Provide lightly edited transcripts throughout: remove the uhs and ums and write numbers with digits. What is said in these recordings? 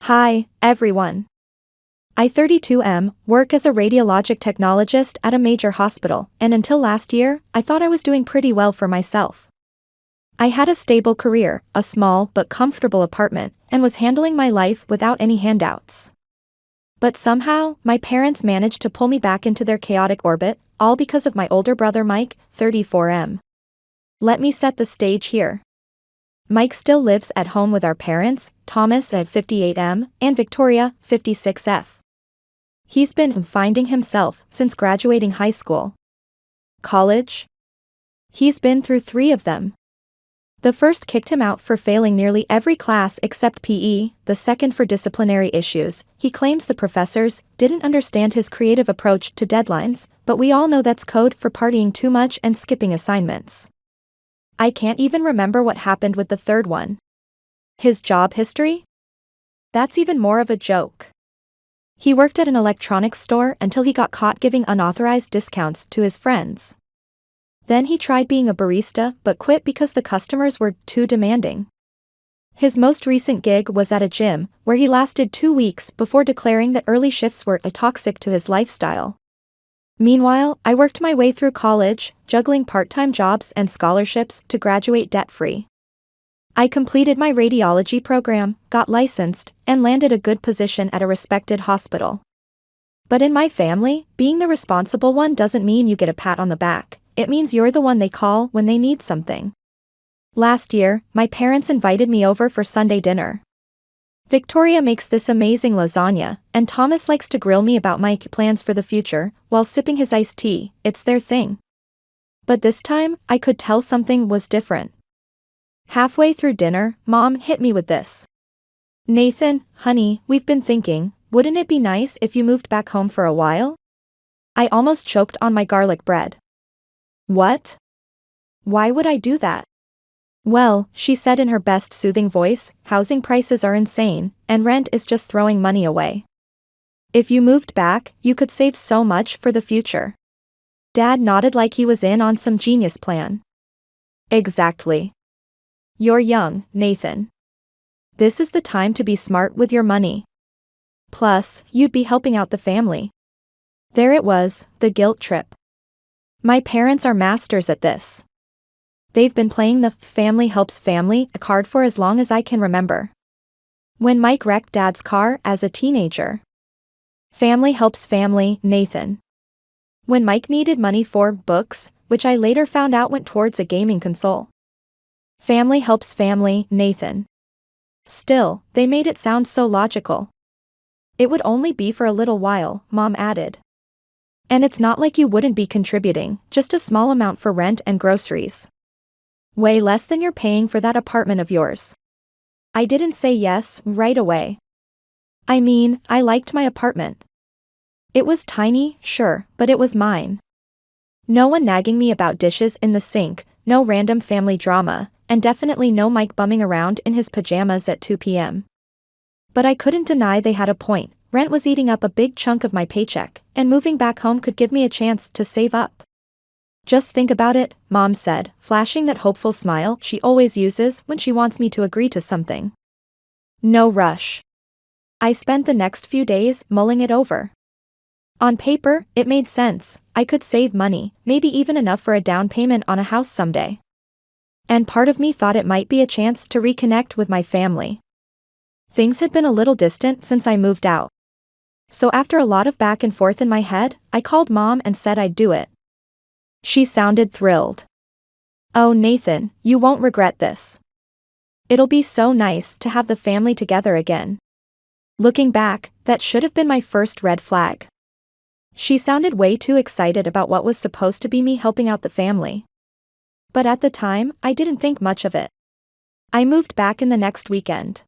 Hi, everyone. I 32M, work as a radiologic technologist at a major hospital, and until last year, I thought I was doing pretty well for myself. I had a stable career, a small but comfortable apartment, and was handling my life without any handouts. But somehow, my parents managed to pull me back into their chaotic orbit, all because of my older brother Mike, 34M. Let me set the stage here. Mike still lives at home with our parents, Thomas at 58M, and Victoria, 56F. He's been finding himself since graduating high school. College? He's been through 3 of them. The first kicked him out for failing nearly every class except PE, the second for disciplinary issues. He claims the professors didn't understand his creative approach to deadlines, but we all know that's code for partying too much and skipping assignments. I can't even remember what happened with the third one. His job history? That's even more of a joke. He worked at an electronics store until he got caught giving unauthorized discounts to his friends. Then he tried being a barista but quit because the customers were too demanding. His most recent gig was at a gym, where he lasted 2 weeks before declaring that early shifts were toxic to his lifestyle. Meanwhile, I worked my way through college, juggling part-time jobs and scholarships to graduate debt-free. I completed my radiology program, got licensed, and landed a good position at a respected hospital. But in my family, being the responsible one doesn't mean you get a pat on the back. It means you're the one they call when they need something. Last year, my parents invited me over for Sunday dinner. Victoria makes this amazing lasagna, and Thomas likes to grill me about my plans for the future, while sipping his iced tea. It's their thing. But this time, I could tell something was different. Halfway through dinner, Mom hit me with this. "Nathan, honey, we've been thinking, wouldn't it be nice if you moved back home for a while?" I almost choked on my garlic bread. What? Why would I do that? Well, she said in her best soothing voice, housing prices are insane, and rent is just throwing money away. If you moved back, you could save so much for the future. Dad nodded like he was in on some genius plan. Exactly. You're young, Nathan. This is the time to be smart with your money. Plus, you'd be helping out the family. There it was, the guilt trip. My parents are masters at this. They've been playing the family helps family card for as long as I can remember. When Mike wrecked Dad's car as a teenager. Family helps family, Nathan. When Mike needed money for books, which I later found out went towards a gaming console. Family helps family, Nathan. Still, they made it sound so logical. It would only be for a little while, Mom added. And it's not like you wouldn't be contributing, just a small amount for rent and groceries. Way less than you're paying for that apartment of yours. I didn't say yes right away. I mean, I liked my apartment. It was tiny, sure, but it was mine. No one nagging me about dishes in the sink, no random family drama, and definitely no Mike bumming around in his pajamas at 2 p.m. But I couldn't deny they had a point. Rent was eating up a big chunk of my paycheck, and moving back home could give me a chance to save up. Just think about it, Mom said, flashing that hopeful smile she always uses when she wants me to agree to something. No rush. I spent the next few days mulling it over. On paper, it made sense. I could save money, maybe even enough for a down payment on a house someday. And part of me thought it might be a chance to reconnect with my family. Things had been a little distant since I moved out. So after a lot of back and forth in my head, I called Mom and said I'd do it. She sounded thrilled. "Oh Nathan, you won't regret this. It'll be so nice to have the family together again." Looking back, that should have been my first red flag. She sounded way too excited about what was supposed to be me helping out the family. But at the time, I didn't think much of it. I moved back in the next weekend.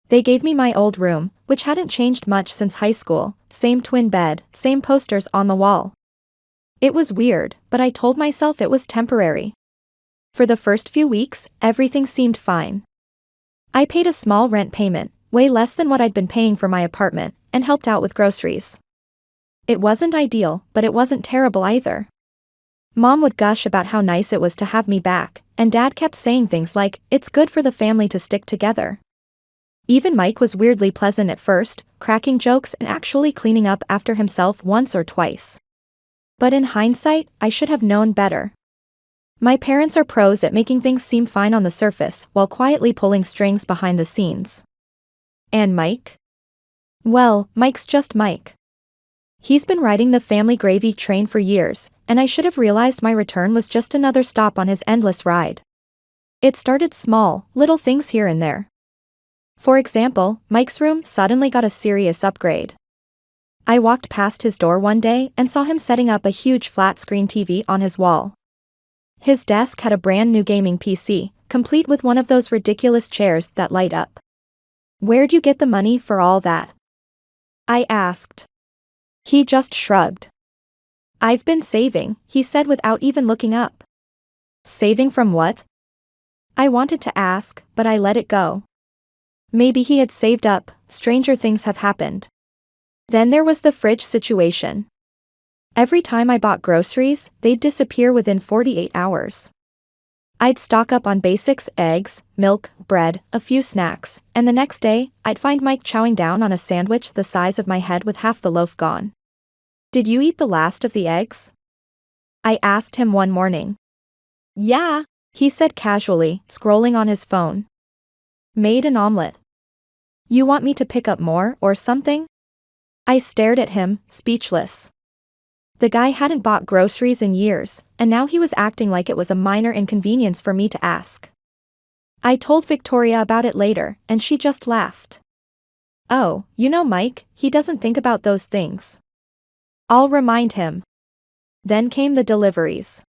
They gave me my old room, which hadn't changed much since high school, same twin bed, same posters on the wall. It was weird, but I told myself it was temporary. For the first few weeks, everything seemed fine. I paid a small rent payment, way less than what I'd been paying for my apartment, and helped out with groceries. It wasn't ideal, but it wasn't terrible either. Mom would gush about how nice it was to have me back, and Dad kept saying things like, "It's good for the family to stick together." Even Mike was weirdly pleasant at first, cracking jokes and actually cleaning up after himself once or twice. But in hindsight, I should have known better. My parents are pros at making things seem fine on the surface while quietly pulling strings behind the scenes. And Mike? Well, Mike's just Mike. He's been riding the family gravy train for years, and I should have realized my return was just another stop on his endless ride. It started small, little things here and there. For example, Mike's room suddenly got a serious upgrade. I walked past his door one day and saw him setting up a huge flat-screen TV on his wall. His desk had a brand new gaming PC, complete with one of those ridiculous chairs that light up. "Where'd you get the money for all that?" I asked. He just shrugged. "I've been saving," he said without even looking up. Saving from what? I wanted to ask, but I let it go. Maybe he had saved up. Stranger things have happened. Then there was the fridge situation. Every time I bought groceries, they'd disappear within 48 hours. I'd stock up on basics: eggs, milk, bread, a few snacks, and the next day, I'd find Mike chowing down on a sandwich the size of my head with half the loaf gone. "Did you eat the last of the eggs?" I asked him one morning. "Yeah," he said casually, scrolling on his phone. "Made an omelet. You want me to pick up more or something?" I stared at him, speechless. The guy hadn't bought groceries in years, and now he was acting like it was a minor inconvenience for me to ask. I told Victoria about it later, and she just laughed. "Oh, you know Mike, he doesn't think about those things." I'll remind him. Then came the deliveries.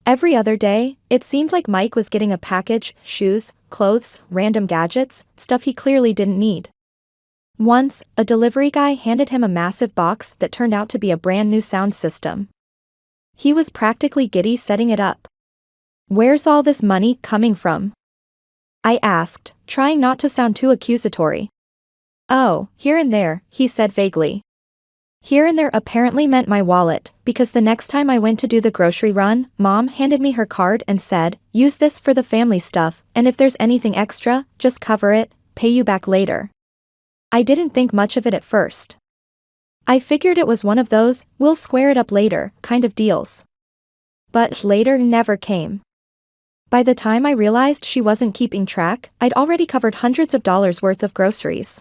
Every other day, it seemed like Mike was getting a package: shoes, clothes, random gadgets, stuff he clearly didn't need. Once, a delivery guy handed him a massive box that turned out to be a brand new sound system. He was practically giddy setting it up. "Where's all this money coming from?" I asked, trying not to sound too accusatory. "Oh, here and there," he said vaguely. Here and there apparently meant my wallet, because the next time I went to do the grocery run, Mom handed me her card and said, "Use this for the family stuff, and if there's anything extra, just cover it, pay you back later." I didn't think much of it at first. I figured it was one of those, "we'll square it up later," kind of deals. But later never came. By the time I realized she wasn't keeping track, I'd already covered hundreds of dollars worth of groceries.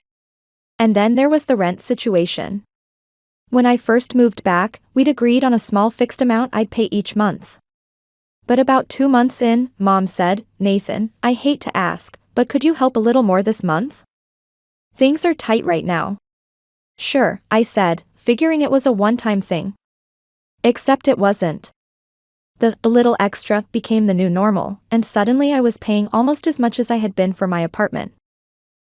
And then there was the rent situation. When I first moved back, we'd agreed on a small fixed amount I'd pay each month. But about 2 months in, Mom said, "Nathan, I hate to ask, but could you help a little more this month? Things are tight right now." "Sure," I said, figuring it was a one-time thing. Except it wasn't. The "a little extra" became the new normal, and suddenly I was paying almost as much as I had been for my apartment.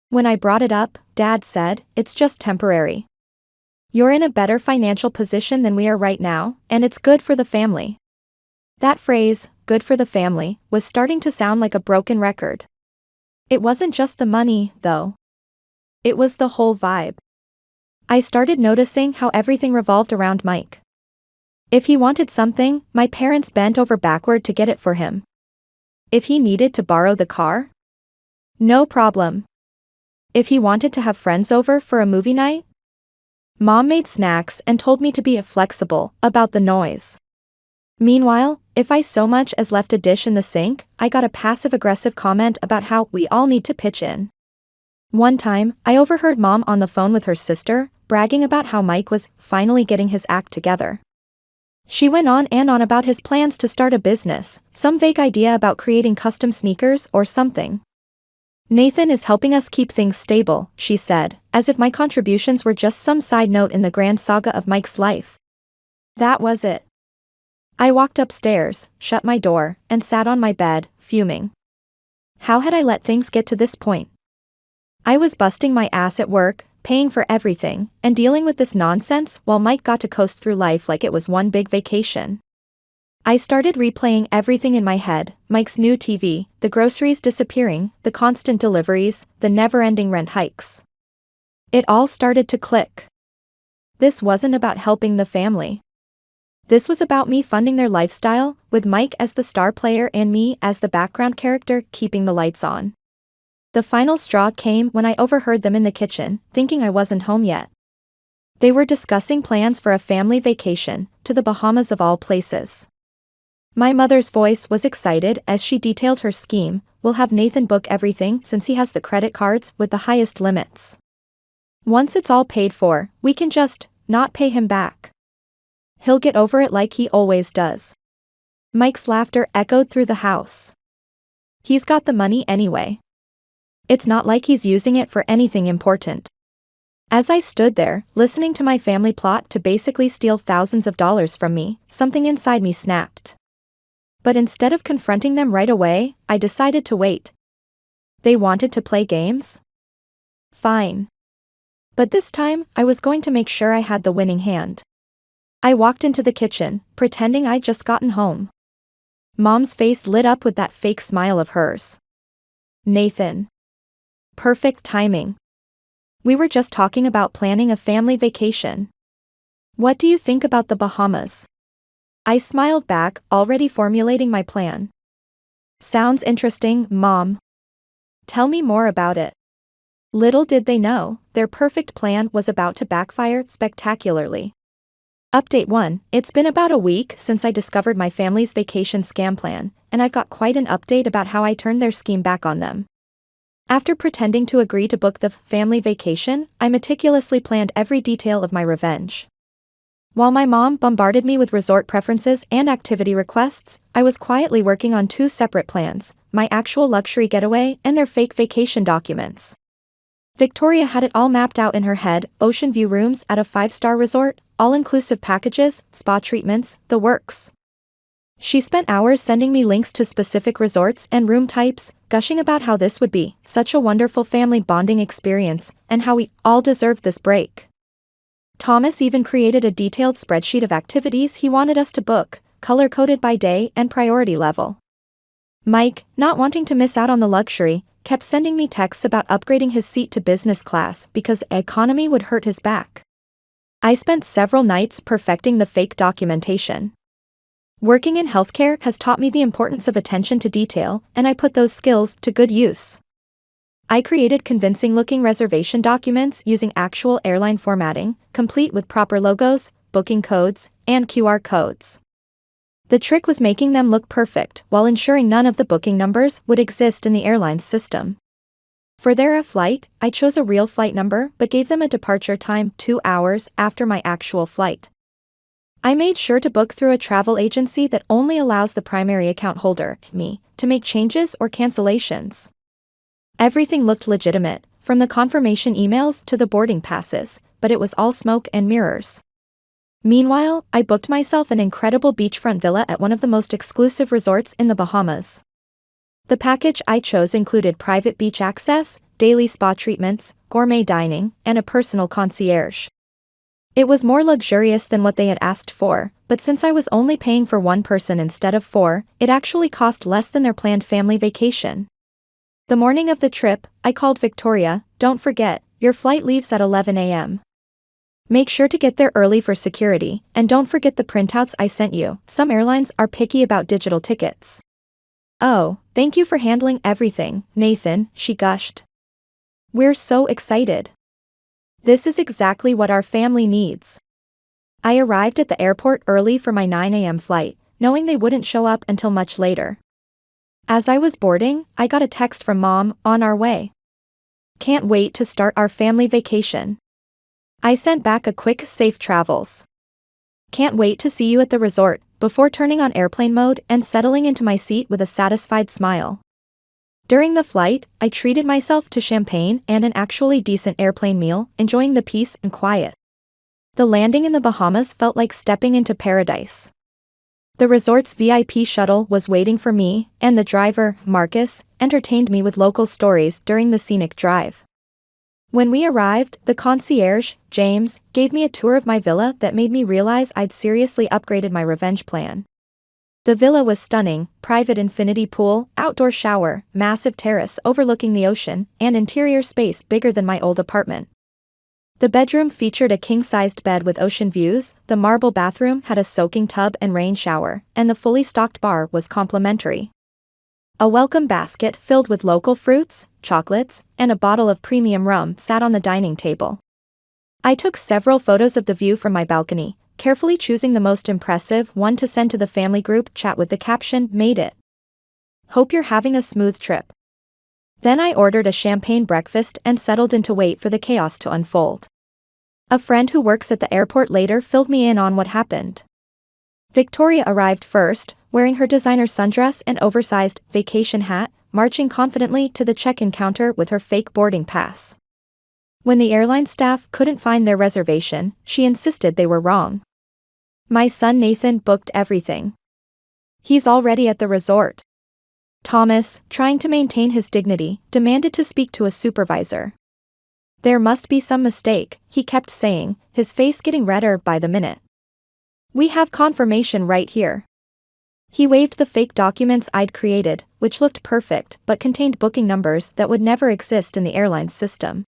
When I brought it up, Dad said, "It's just temporary. You're in a better financial position than we are right now, and it's good for the family." That phrase, "good for the family," was starting to sound like a broken record. It wasn't just the money, though. It was the whole vibe. I started noticing how everything revolved around Mike. If he wanted something, my parents bent over backward to get it for him. If he needed to borrow the car? No problem. If he wanted to have friends over for a movie night? Mom made snacks and told me to be flexible about the noise. Meanwhile, if I so much as left a dish in the sink, I got a passive-aggressive comment about how "we all need to pitch in." One time, I overheard Mom on the phone with her sister, bragging about how Mike was finally getting his act together. She went on and on about his plans to start a business, some vague idea about creating custom sneakers or something. "Nathan is helping us keep things stable," she said, as if my contributions were just some side note in the grand saga of Mike's life. That was it. I walked upstairs, shut my door, and sat on my bed, fuming. How had I let things get to this point? I was busting my ass at work, paying for everything, and dealing with this nonsense while Mike got to coast through life like it was one big vacation. I started replaying everything in my head: Mike's new TV, the groceries disappearing, the constant deliveries, the never-ending rent hikes. It all started to click. This wasn't about helping the family. This was about me funding their lifestyle, with Mike as the star player and me as the background character keeping the lights on. The final straw came when I overheard them in the kitchen, thinking I wasn't home yet. They were discussing plans for a family vacation, to the Bahamas of all places. My mother's voice was excited as she detailed her scheme. We'll have Nathan book everything since he has the credit cards with the highest limits. Once it's all paid for, we can just not pay him back. He'll get over it like he always does. Mike's laughter echoed through the house. He's got the money anyway. It's not like he's using it for anything important. As I stood there, listening to my family plot to basically steal thousands of dollars from me, something inside me snapped. But instead of confronting them right away, I decided to wait. They wanted to play games? Fine. But this time, I was going to make sure I had the winning hand. I walked into the kitchen, pretending I'd just gotten home. Mom's face lit up with that fake smile of hers. Nathan. Perfect timing. We were just talking about planning a family vacation. What do you think about the Bahamas? I smiled back, already formulating my plan. Sounds interesting, Mom. Tell me more about it. Little did they know, their perfect plan was about to backfire spectacularly. Update 1, it's been about a week since I discovered my family's vacation scam plan, and I've got quite an update about how I turned their scheme back on them. After pretending to agree to book the family vacation, I meticulously planned every detail of my revenge. While my mom bombarded me with resort preferences and activity requests, I was quietly working on 2 separate plans, my actual luxury getaway and their fake vacation documents. Victoria had it all mapped out in her head, ocean view rooms at a 5-star resort, all-inclusive packages, spa treatments, the works. She spent hours sending me links to specific resorts and room types, gushing about how this would be such a wonderful family bonding experience, and how we all deserved this break. Thomas even created a detailed spreadsheet of activities he wanted us to book, color-coded by day and priority level. Mike, not wanting to miss out on the luxury, kept sending me texts about upgrading his seat to business class because economy would hurt his back. I spent several nights perfecting the fake documentation. Working in healthcare has taught me the importance of attention to detail, and I put those skills to good use. I created convincing-looking reservation documents using actual airline formatting, complete with proper logos, booking codes, and QR codes. The trick was making them look perfect while ensuring none of the booking numbers would exist in the airline's system. For their flight, I chose a real flight number but gave them a departure time 2 hours after my actual flight. I made sure to book through a travel agency that only allows the primary account holder, me, to make changes or cancellations. Everything looked legitimate, from the confirmation emails to the boarding passes, but it was all smoke and mirrors. Meanwhile, I booked myself an incredible beachfront villa at one of the most exclusive resorts in the Bahamas. The package I chose included private beach access, daily spa treatments, gourmet dining, and a personal concierge. It was more luxurious than what they had asked for, but since I was only paying for 1 person instead of 4, it actually cost less than their planned family vacation. The morning of the trip, I called Victoria, "Don't forget, your flight leaves at 11 a.m. Make sure to get there early for security, and don't forget the printouts I sent you. Some airlines are picky about digital tickets." "Oh, thank you for handling everything, Nathan," she gushed. "We're so excited. This is exactly what our family needs." I arrived at the airport early for my 9 a.m. flight, knowing they wouldn't show up until much later. As I was boarding, I got a text from Mom, "On our way. Can't wait to start our family vacation." I sent back a quick "safe travels. Can't wait to see you at the resort," before turning on airplane mode and settling into my seat with a satisfied smile. During the flight, I treated myself to champagne and an actually decent airplane meal, enjoying the peace and quiet. The landing in the Bahamas felt like stepping into paradise. The resort's VIP shuttle was waiting for me, and the driver, Marcus, entertained me with local stories during the scenic drive. When we arrived, the concierge, James, gave me a tour of my villa that made me realize I'd seriously upgraded my revenge plan. The villa was stunning: private infinity pool, outdoor shower, massive terrace overlooking the ocean, and interior space bigger than my old apartment. The bedroom featured a king-sized bed with ocean views, the marble bathroom had a soaking tub and rain shower, and the fully stocked bar was complimentary. A welcome basket filled with local fruits, chocolates, and a bottle of premium rum sat on the dining table. I took several photos of the view from my balcony, carefully choosing the most impressive one to send to the family group chat with the caption, "Made it. Hope you're having a smooth trip." Then I ordered a champagne breakfast and settled in to wait for the chaos to unfold. A friend who works at the airport later filled me in on what happened. Victoria arrived first, wearing her designer sundress and oversized vacation hat, marching confidently to the check-in counter with her fake boarding pass. When the airline staff couldn't find their reservation, she insisted they were wrong. My son Nathan booked everything. He's already at the resort. Thomas, trying to maintain his dignity, demanded to speak to a supervisor. There must be some mistake, he kept saying, his face getting redder by the minute. We have confirmation right here. He waved the fake documents I'd created, which looked perfect but contained booking numbers that would never exist in the airline's system.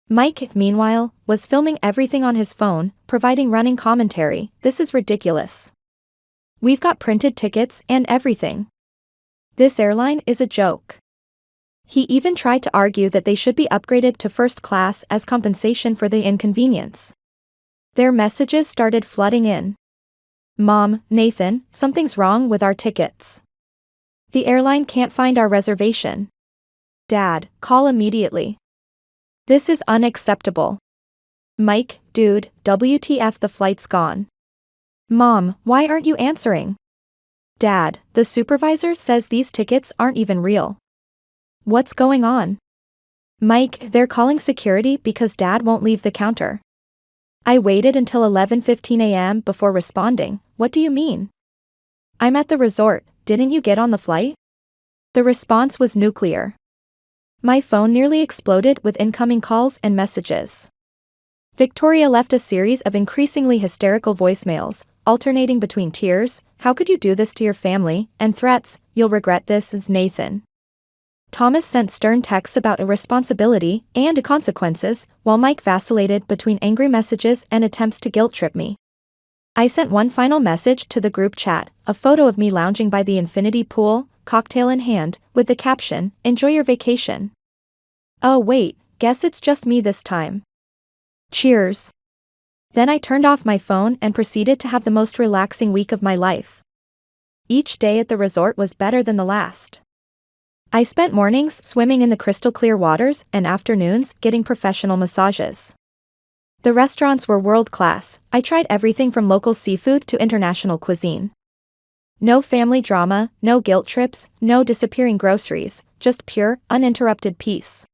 Mike, meanwhile, was filming everything on his phone, providing running commentary. "This is ridiculous. We've got printed tickets and everything. This airline is a joke." He even tried to argue that they should be upgraded to first class as compensation for the inconvenience. Their messages started flooding in. "Mom, Nathan, something's wrong with our tickets. The airline can't find our reservation. Dad, call immediately. This is unacceptable. Mike, dude, WTF, the flight's gone. Mom, why aren't you answering? Dad, the supervisor says these tickets aren't even real. What's going on? Mike, they're calling security because Dad won't leave the counter." I waited until 11:15 a.m. before responding. "What do you mean? I'm at the resort, didn't you get on the flight?" The response was nuclear. My phone nearly exploded with incoming calls and messages. Victoria left a series of increasingly hysterical voicemails, alternating between tears, "How could you do this to your family?" and threats, "You'll regret this," as Nathan. Thomas sent stern texts about irresponsibility and consequences, while Mike vacillated between angry messages and attempts to guilt-trip me. I sent one final message to the group chat, a photo of me lounging by the infinity pool, cocktail in hand, with the caption, "Enjoy your vacation." Oh wait, guess it's just me this time. Cheers. Then I turned off my phone and proceeded to have the most relaxing week of my life. Each day at the resort was better than the last. I spent mornings swimming in the crystal-clear waters and afternoons getting professional massages. The restaurants were world-class. I tried everything from local seafood to international cuisine. No family drama, no guilt trips, no disappearing groceries, just pure, uninterrupted peace.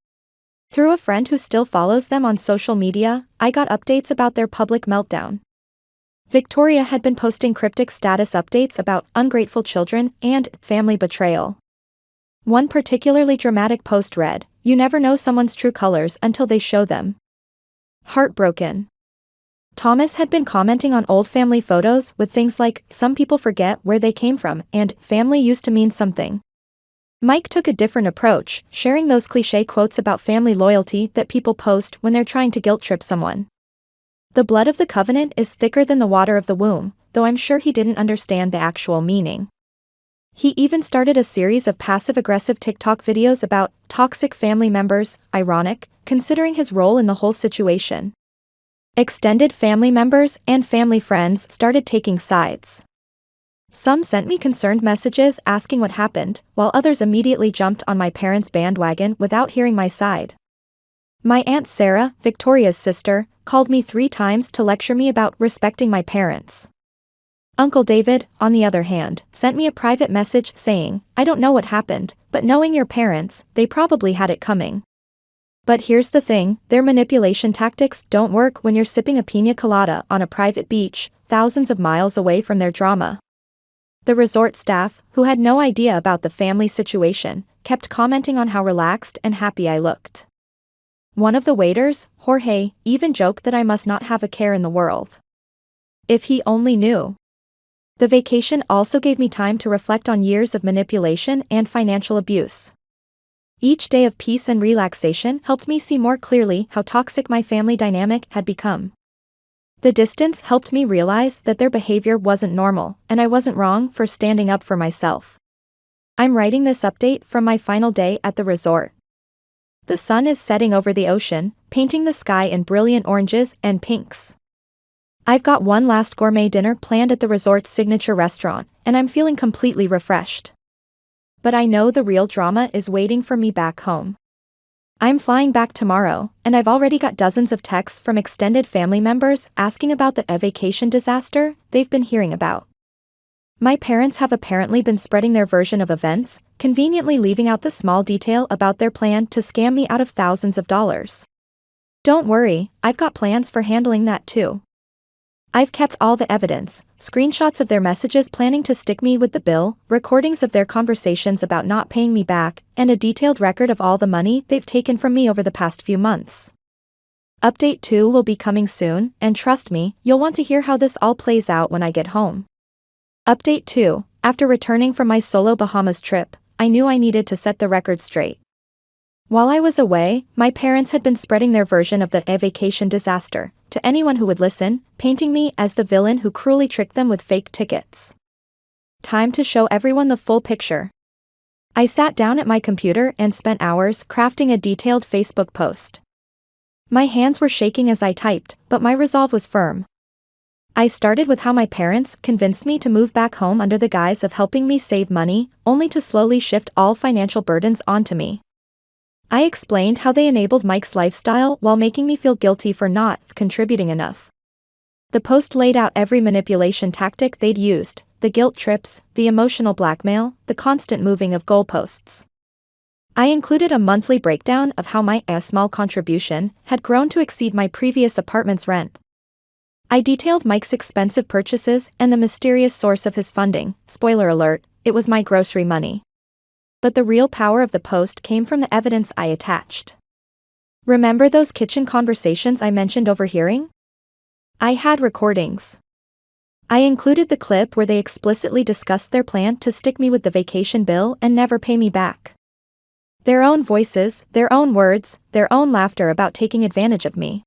Through a friend who still follows them on social media, I got updates about their public meltdown. Victoria had been posting cryptic status updates about ungrateful children and family betrayal. One particularly dramatic post read, "You never know someone's true colors until they show them." Heartbroken. Thomas had been commenting on old family photos with things like, "Some people forget where they came from," and "Family used to mean something." Mike took a different approach, sharing those cliché quotes about family loyalty that people post when they're trying to guilt-trip someone. "The blood of the covenant is thicker than the water of the womb," though I'm sure he didn't understand the actual meaning. He even started a series of passive-aggressive TikTok videos about toxic family members, ironic, considering his role in the whole situation. Extended family members and family friends started taking sides. Some sent me concerned messages asking what happened, while others immediately jumped on my parents' bandwagon without hearing my side. My Aunt Sarah, Victoria's sister, called me 3 times to lecture me about respecting my parents. Uncle David, on the other hand, sent me a private message saying, "I don't know what happened, but knowing your parents, they probably had it coming." But here's the thing, their manipulation tactics don't work when you're sipping a piña colada on a private beach, thousands of miles away from their drama. The resort staff, who had no idea about the family situation, kept commenting on how relaxed and happy I looked. One of the waiters, Jorge, even joked that I must not have a care in the world. If he only knew. The vacation also gave me time to reflect on years of manipulation and financial abuse. Each day of peace and relaxation helped me see more clearly how toxic my family dynamic had become. The distance helped me realize that their behavior wasn't normal, and I wasn't wrong for standing up for myself. I'm writing this update from my final day at the resort. The sun is setting over the ocean, painting the sky in brilliant oranges and pinks. I've got one last gourmet dinner planned at the resort's signature restaurant, and I'm feeling completely refreshed. But I know the real drama is waiting for me back home. I'm flying back tomorrow, and I've already got dozens of texts from extended family members asking about the vacation disaster they've been hearing about. My parents have apparently been spreading their version of events, conveniently leaving out the small detail about their plan to scam me out of thousands of dollars. Don't worry, I've got plans for handling that too. I've kept all the evidence, screenshots of their messages planning to stick me with the bill, recordings of their conversations about not paying me back, and a detailed record of all the money they've taken from me over the past few months. Update 2 will be coming soon, and trust me, you'll want to hear how this all plays out when I get home. Update 2. After returning from my solo Bahamas trip, I knew I needed to set the record straight. While I was away, my parents had been spreading their version of the vacation disaster to anyone who would listen, painting me as the villain who cruelly tricked them with fake tickets. Time to show everyone the full picture. I sat down at my computer and spent hours crafting a detailed Facebook post. My hands were shaking as I typed, but my resolve was firm. I started with how my parents convinced me to move back home under the guise of helping me save money, only to slowly shift all financial burdens onto me. I explained how they enabled Mike's lifestyle while making me feel guilty for not contributing enough. The post laid out every manipulation tactic they'd used, the guilt trips, the emotional blackmail, the constant moving of goalposts. I included a monthly breakdown of how my small contribution had grown to exceed my previous apartment's rent. I detailed Mike's expensive purchases and the mysterious source of his funding. Spoiler alert, it was my grocery money. But the real power of the post came from the evidence I attached. Remember those kitchen conversations I mentioned overhearing? I had recordings. I included the clip where they explicitly discussed their plan to stick me with the vacation bill and never pay me back. Their own voices, their own words, their own laughter about taking advantage of me.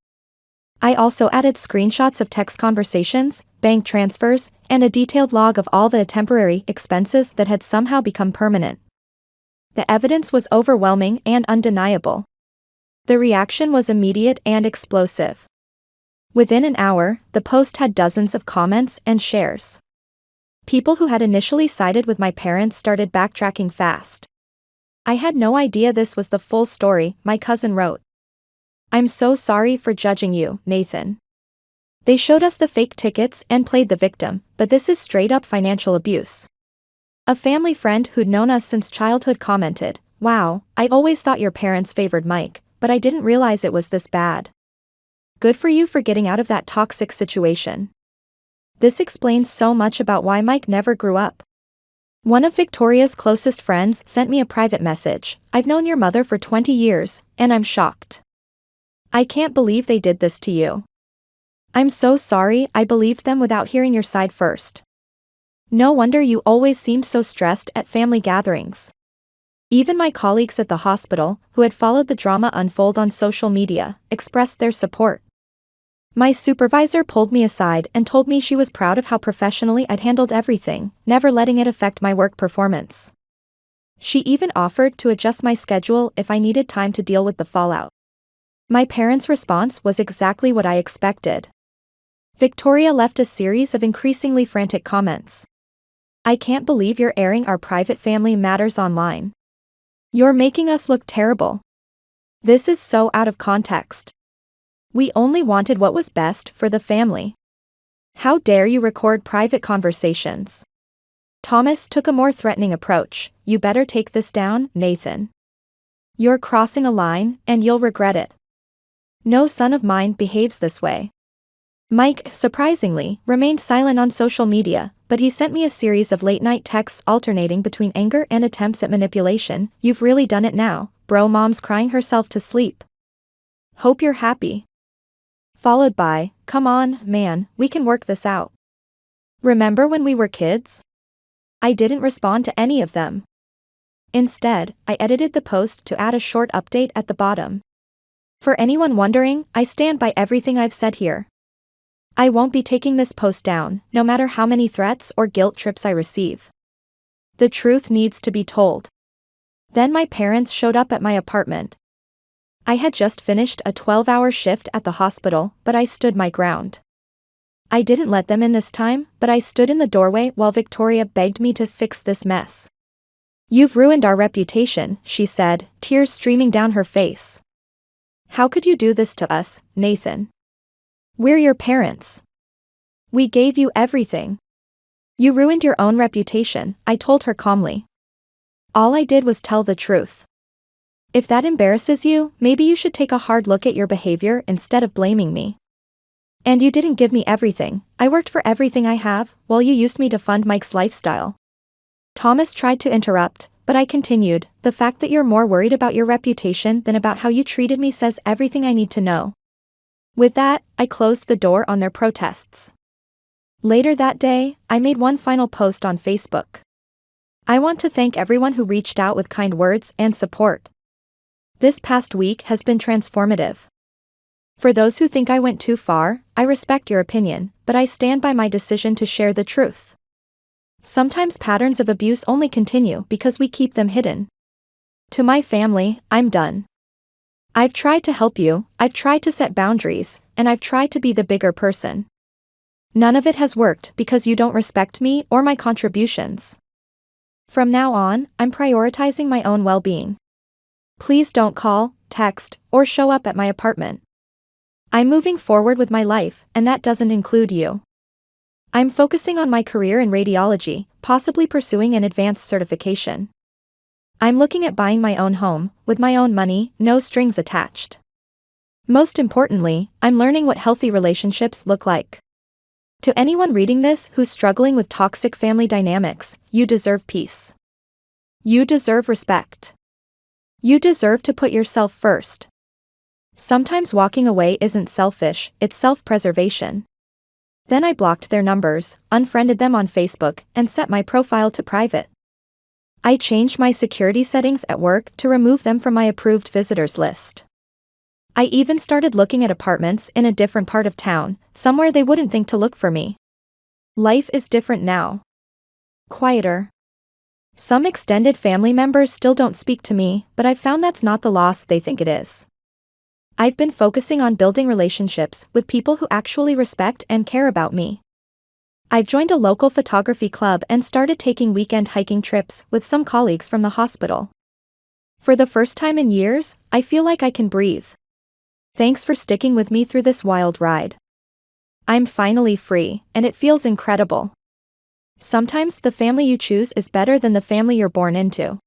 I also added screenshots of text conversations, bank transfers, and a detailed log of all the temporary expenses that had somehow become permanent. The evidence was overwhelming and undeniable. The reaction was immediate and explosive. Within an hour, the post had dozens of comments and shares. People who had initially sided with my parents started backtracking fast. I had no idea this was the full story, my cousin wrote. I'm so sorry for judging you, Nathan. They showed us the fake tickets and played the victim, but this is straight up financial abuse. A family friend who'd known us since childhood commented, "Wow, I always thought your parents favored Mike, but I didn't realize it was this bad. Good for you for getting out of that toxic situation." This explains so much about why Mike never grew up. One of Victoria's closest friends sent me a private message. "I've known your mother for 20 years, and I'm shocked. I can't believe they did this to you. I'm so sorry I believed them without hearing your side first. No wonder you always seemed so stressed at family gatherings." Even my colleagues at the hospital, who had followed the drama unfold on social media, expressed their support. My supervisor pulled me aside and told me she was proud of how professionally I'd handled everything, never letting it affect my work performance. She even offered to adjust my schedule if I needed time to deal with the fallout. My parents' response was exactly what I expected. Victoria left a series of increasingly frantic comments. "I can't believe you're airing our private family matters online. You're making us look terrible. This is so out of context. We only wanted what was best for the family. How dare you record private conversations?" Thomas took a more threatening approach. "You better take this down, Nathan. You're crossing a line, and you'll regret it. No son of mine behaves this way." Mike, surprisingly, remained silent on social media, but he sent me a series of late-night texts alternating between anger and attempts at manipulation. "You've really done it now, bro. Mom's crying herself to sleep. Hope you're happy." Followed by, "Come on, man, we can work this out. Remember when we were kids?" I didn't respond to any of them. Instead, I edited the post to add a short update at the bottom. "For anyone wondering, I stand by everything I've said here. I won't be taking this post down, no matter how many threats or guilt trips I receive. The truth needs to be told. Then my parents showed up at my apartment. I had just finished a 12-hour shift at the hospital, but I stood my ground. I didn't let them in this time, but I stood in the doorway while Victoria begged me to fix this mess. "You've ruined our reputation," she said, tears streaming down her face. "How could you do this to us, Nathan? We're your parents. We gave you everything. You ruined your own reputation," I told her calmly. "All I did was tell the truth. If that embarrasses you, maybe you should take a hard look at your behavior instead of blaming me. And you didn't give me everything. I worked for everything I have, while you used me to fund Mike's lifestyle." Thomas tried to interrupt, but I continued, "The fact that you're more worried about your reputation than about how you treated me says everything I need to know." With that, I closed the door on their protests. Later that day, I made one final post on Facebook. "I want to thank everyone who reached out with kind words and support. This past week has been transformative. For those who think I went too far, I respect your opinion, but I stand by my decision to share the truth. Sometimes patterns of abuse only continue because we keep them hidden. To my family, I'm done. I've tried to help you, I've tried to set boundaries, and I've tried to be the bigger person. None of it has worked because you don't respect me or my contributions. From now on, I'm prioritizing my own well-being. Please don't call, text, or show up at my apartment. I'm moving forward with my life, and that doesn't include you. I'm focusing on my career in radiology, possibly pursuing an advanced certification. I'm looking at buying my own home, with my own money, no strings attached. Most importantly, I'm learning what healthy relationships look like. To anyone reading this who's struggling with toxic family dynamics, you deserve peace. You deserve respect. You deserve to put yourself first. Sometimes walking away isn't selfish, it's self-preservation." Then I blocked their numbers, unfriended them on Facebook, and set my profile to private. I changed my security settings at work to remove them from my approved visitors list. I even started looking at apartments in a different part of town, somewhere they wouldn't think to look for me. Life is different now. Quieter. Some extended family members still don't speak to me, but I've found that's not the loss they think it is. I've been focusing on building relationships with people who actually respect and care about me. I've joined a local photography club and started taking weekend hiking trips with some colleagues from the hospital. For the first time in years, I feel like I can breathe. Thanks for sticking with me through this wild ride. I'm finally free, and it feels incredible. Sometimes the family you choose is better than the family you're born into.